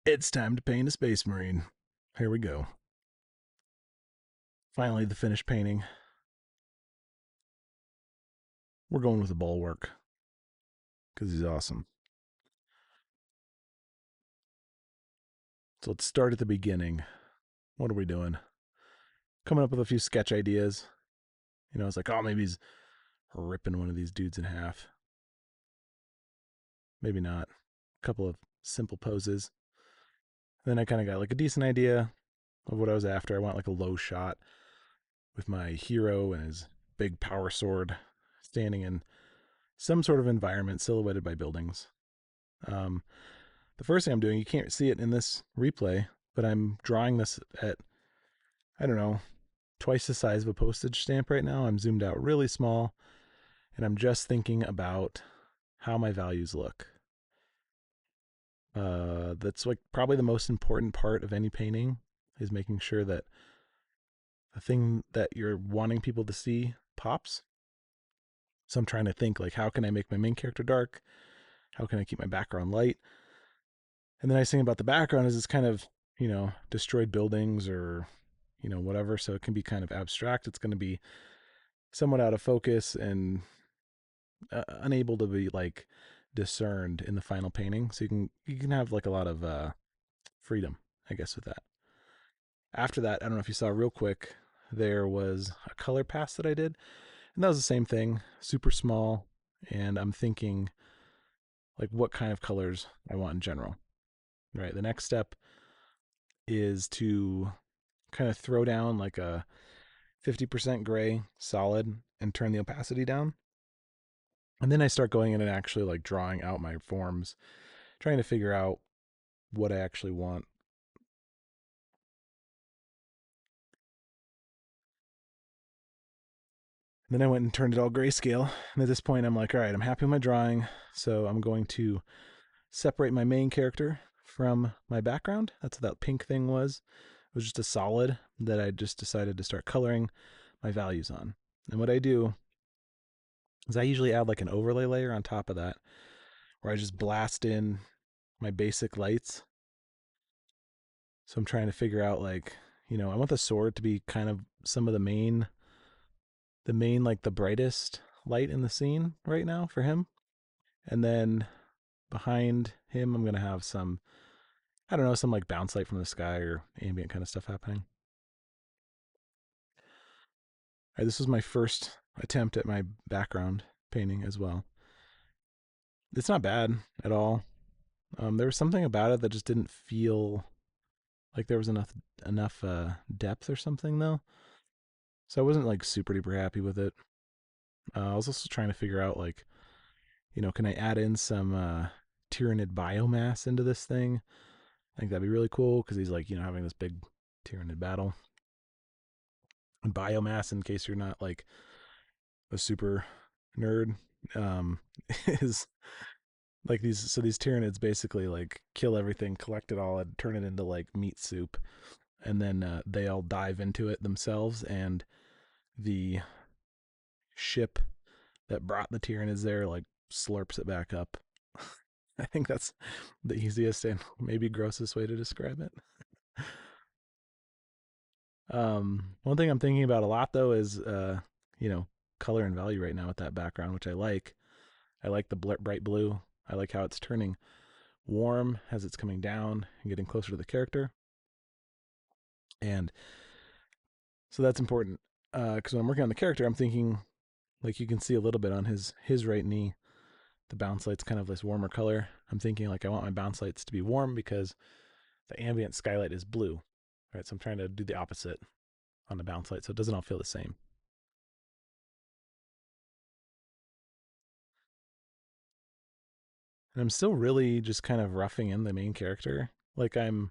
It's time to paint a Space Marine. Here we go. Finally, the finished painting. We're going with a Bulwark because he's awesome. So let's start at the beginning. What are we doing? Coming up with a few sketch ideas. You know, it's like, oh, maybe he's ripping one of these dudes in half. Maybe not. A couple of simple poses. Then I kind of got like a decent idea of what I was after. I want like a low shot with my hero and his big power sword standing in some sort of environment silhouetted by buildings. Um, the first thing I'm doing, you can't see it in this replay, but I'm drawing this at, I don't know, twice the size of a postage stamp right now. I'm zoomed out really small, and I'm just thinking about how my values look. That's like probably the most important part of any painting is making sure that the thing that you're wanting people to see pops. So I'm trying to think like, how can I make my main character dark? How can I keep my background light? And the nice thing about the background is it's kind of, you know, destroyed buildings or, you know, whatever. So it can be kind of abstract. It's going to be somewhat out of focus and unable to be like discerned in the final painting. So you can have like a lot of freedom, I guess, with that. After that, I don't know if you saw real quick, there was a color pass that I did, and that was the same thing, super small. And I'm thinking like what kind of colors I want in general. Right. The next step is to kind of throw down like a 50% gray solid and turn the opacity down. And then I start going in and actually like drawing out my forms, trying to figure out what I actually want. And then I went and turned it all grayscale. And at this point, I'm like, all right, I'm happy with my drawing. So I'm going to separate my main character from my background. That's what that pink thing was. It was just a solid that I just decided to start coloring my values on. And what I do is I usually add like an overlay layer on top of that, where I just blast in my basic lights. So I'm trying to figure out like, you know, I want the sword to be kind of some of the main like the brightest light in the scene right now for him. And then behind him I'm going to have some, I don't know, some like bounce light from the sky or ambient kind of stuff happening. All right, this was my first attempt at my background painting as well. It's not bad at all. There was something about it that just didn't feel like there was enough depth or something though. So I wasn't like super duper happy with it. I was also trying to figure out like, you know, can I add in some Tyranid biomass into this thing? I think that'd be really cool because he's like, you know, having this big Tyranid battle. And biomass, in case you're not like a super nerd, um, is like these Tyranids basically like kill everything, collect it all, and turn it into like meat soup, and then they all dive into it themselves, and the ship that brought the Tyranids there like slurps it back up. I think that's the easiest and maybe grossest way to describe it. One thing I'm thinking about a lot though is, you know, color and value right now with that background, which I like. I like the bright blue. I like how it's turning warm as it's coming down and getting closer to the character. And so that's important because when I'm working on the character, I'm thinking like you can see a little bit on his right knee. The bounce light's kind of this warmer color. I'm thinking like I want my bounce lights to be warm because the ambient skylight is blue, right? So I'm trying to do the opposite on the bounce light so it doesn't all feel the same. And I'm still really just kind of roughing in the main character. Like I'm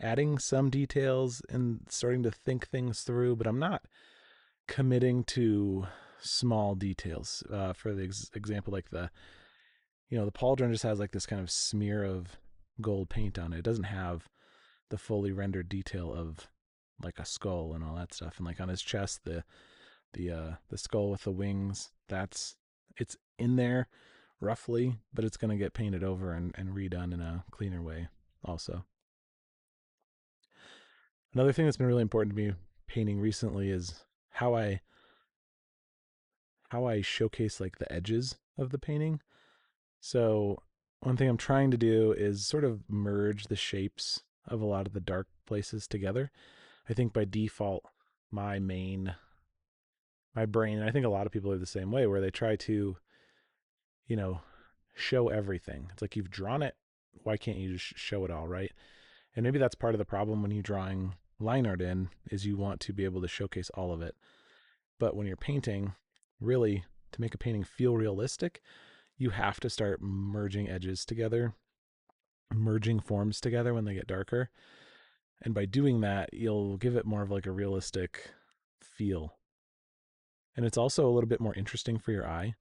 adding some details and starting to think things through, but I'm not committing to small details. For the example, like the pauldron just has like this kind of smear of gold paint on it. It doesn't have the fully rendered detail of like a skull and all that stuff. And like on his chest, the skull with the wings, it's in there roughly, but it's gonna get painted over and redone in a cleaner way also. Another thing that's been really important to me painting recently is how I how I showcase like the edges of the painting. So one thing I'm trying to do is sort of merge the shapes of a lot of the dark places together. I think by default, my main my brain, and I think a lot of people are the same way, where they try to, you know, show everything. It's like you've drawn it, why can't you just show it all, right? And maybe that's part of the problem when you're drawing line art in, is you want to be able to showcase all of it. But when you're painting, really, to make a painting feel realistic, you have to start merging edges together, merging forms together when they get darker. And by doing that, you'll give it more of like a realistic feel. And it's also a little bit more interesting for your eye.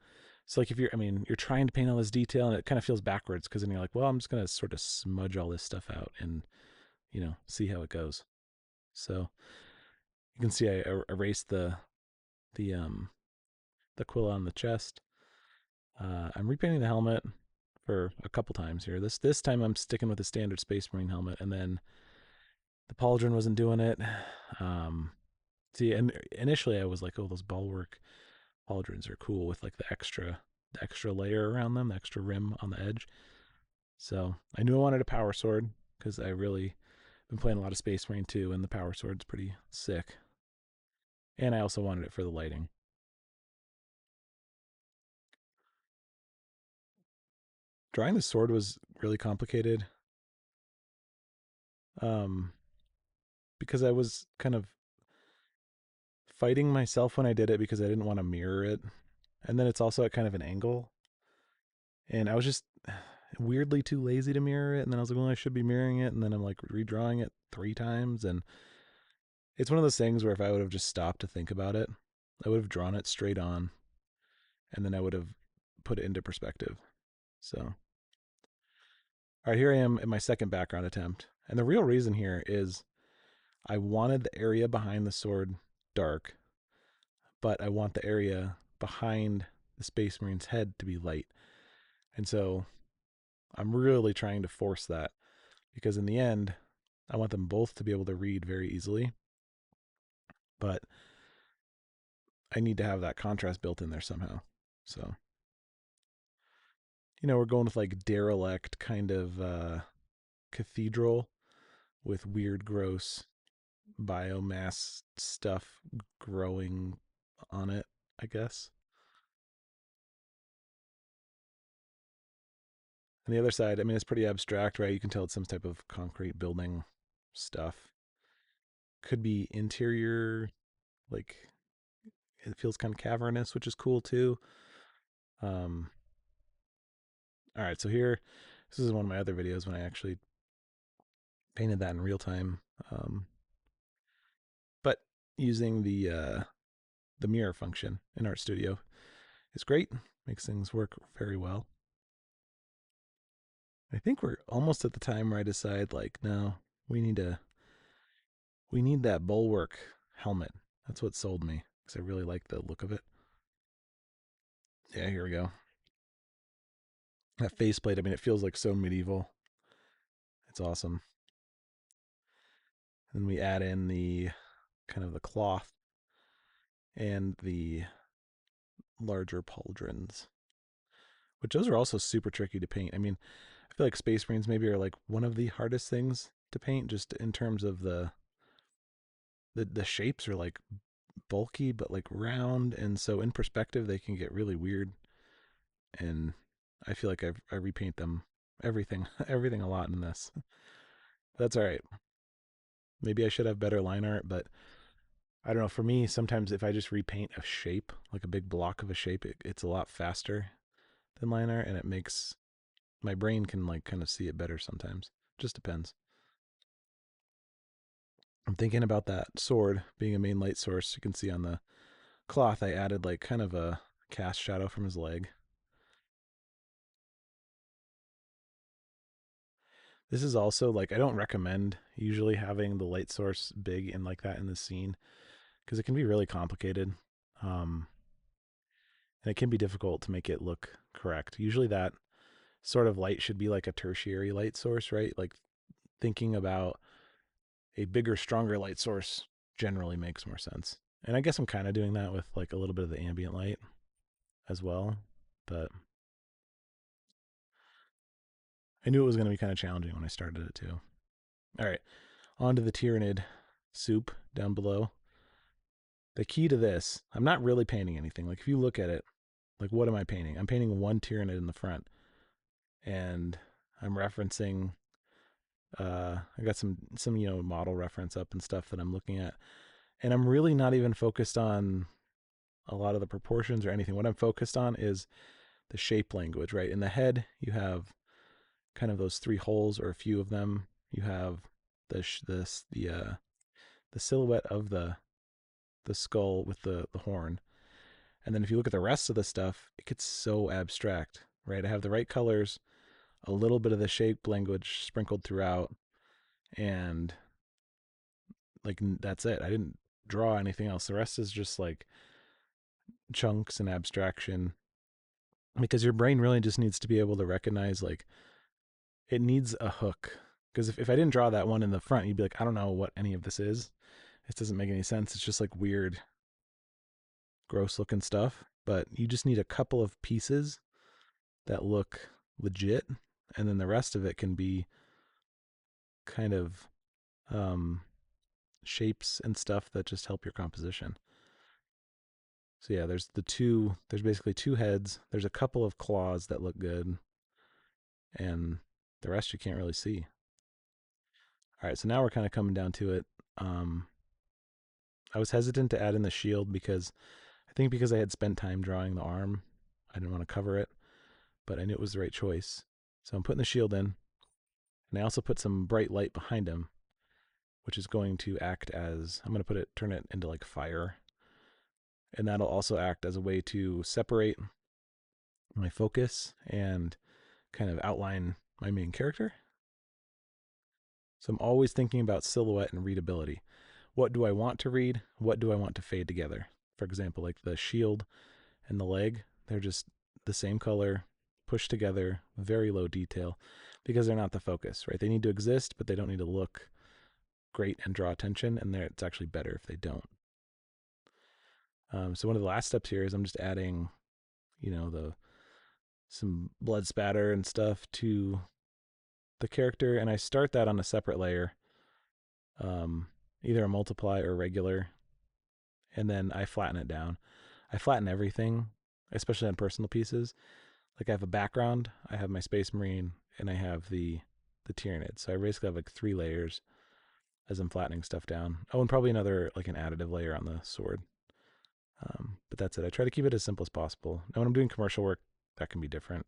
So like if you're, I mean, you're trying to paint all this detail and it kind of feels backwards, because then you're like, well, I'm just going to sort of smudge all this stuff out and, see how it goes. So you can see I erased the um the quill on the chest. I'm repainting the helmet for a couple times here. This time I'm sticking with the standard Space Marine helmet, and then the pauldron wasn't doing it. Um, See, and initially I was like, oh, those Bulwark pauldrons are cool with like the extra layer around them, the extra rim on the edge. So I knew I wanted a power sword because I really been playing a lot of Space Marine 2, and the power sword's pretty sick. And I also wanted it for the lighting. Drawing the sword was really complicated, um, because I was kind of fighting myself when I did it because I didn't want to mirror it. And then it's also at kind of an angle. And I was just weirdly too lazy to mirror it. And then I was like, well, I should be mirroring it. And then I'm like redrawing it 3 times. And it's one of those things where if I would have just stopped to think about it, I would have drawn it straight on. And then I would have put it into perspective. So, all right, here I am in my second background attempt. And the real reason here is I wanted the area behind the sword dark, but I want the area behind the Space Marine's head to be light. And so I'm really trying to force that, because in the end, I want them both to be able to read very easily, but I need to have that contrast built in there somehow. So, we're going with like derelict kind of cathedral with weird, gross biomass stuff growing on it, I guess. And the other side, I mean, it's pretty abstract, right? You can tell it's some type of concrete building stuff. Could be interior, like it feels kind of cavernous, which is cool too. Um, all right, so here, this is one of my other videos when I actually painted that in real time. But using the mirror function in Art Studio is great. Makes things work very well. I think we're almost at the time where I decide like, no, we need that Bulwark helmet. That's what sold me, because I really like the look of it. Yeah, here we go. That faceplate, I mean, it feels like so medieval. It's awesome. And we add in the kind of the cloth and the larger pauldrons, which those are also super tricky to paint. I mean, I feel like Space Marines maybe are like one of the hardest things to paint, just in terms of the shapes are like bulky but like round, and so in perspective they can get really weird. And I feel like I repaint them everything everything a lot in this. That's all right. Maybe I should have better line art, but I don't know. For me, sometimes if I just repaint a shape, like a big block of a shape, it's a lot faster than line art, and it makes my brain can like kind of see it better sometimes. Just depends. I'm thinking about that sword being a main light source. You can see on the cloth I added like kind of a cast shadow from his leg. This is also like, I don't recommend usually having the light source big and like that in the scene, because it can be really complicated. Um, and it can be difficult to make it look correct. Usually that sort of light should be like a tertiary light source, right? Like thinking about a bigger, stronger light source generally makes more sense. And I guess I'm kind of doing that with like a little bit of the ambient light as well. But I knew it was going to be kind of challenging when I started it too. All right, on to the Tyranid soup down below. The key to this, I'm not really painting anything. Like if you look at it, like what am I painting? I'm painting one Tyranid in the front, and I'm referencing. I got some model reference up and stuff that I'm looking at, and I'm really not even focused on a lot of the proportions or anything. What I'm focused on is the shape language, right? In the head, you have kind of those three holes or a few of them. You have the silhouette of the skull with the horn. And then if you look at the rest of the stuff, it gets so abstract, right? I have the right colors, a little bit of the shape language sprinkled throughout, and like that's it. I didn't draw anything else. The rest is just like chunks and abstraction, because your brain really just needs to be able to recognize, like, it needs a hook. Because if I didn't draw that one in the front, you'd be like, I don't know what any of this is. It doesn't make any sense. It's just like weird, gross looking stuff. But you just need a couple of pieces that look legit, and then the rest of it can be kind of shapes and stuff that just help your composition. So yeah, there's basically two heads. There's a couple of claws that look good, and the rest you can't really see. All right, so now we're kind of coming down to it. I was hesitant to add in the shield because I had spent time drawing the arm, I didn't want to cover it, but I knew it was the right choice. So I'm putting the shield in, and I also put some bright light behind him, which is going to act as, I'm going to turn it into like fire. And that'll also act as a way to separate my focus and kind of outline my main character. So I'm always thinking about silhouette and readability. What do I want to read? What do I want to fade together? For example, like the shield and the leg, they're just the same color, pushed together, very low detail, because they're not the focus, right? They need to exist, but they don't need to look great and draw attention, and it's actually better if they don't. So one of the last steps here is I'm just adding, some blood spatter and stuff to the character, and I start that on a separate layer, either a multiply or regular, and then I flatten it down. I flatten everything, especially on personal pieces. Like I have a background, I have my Space Marine, and I have the Tyranid. So I basically have like 3 layers as I'm flattening stuff down. Oh, and probably another, like an additive layer on the sword. But that's it. I try to keep it as simple as possible. Now, when I'm doing commercial work, that can be different,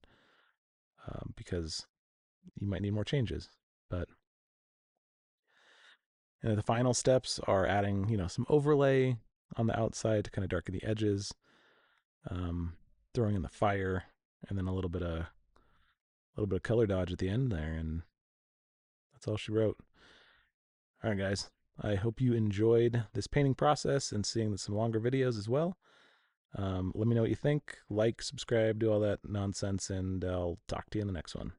because you might need more changes. But the final steps are adding, some overlay on the outside to kind of darken the edges, throwing in the fire, and then a little bit of color dodge at the end there, and that's all she wrote. All right, guys. I hope you enjoyed this painting process and seeing some longer videos as well. Let me know what you think. Like, subscribe, do all that nonsense, and I'll talk to you in the next one.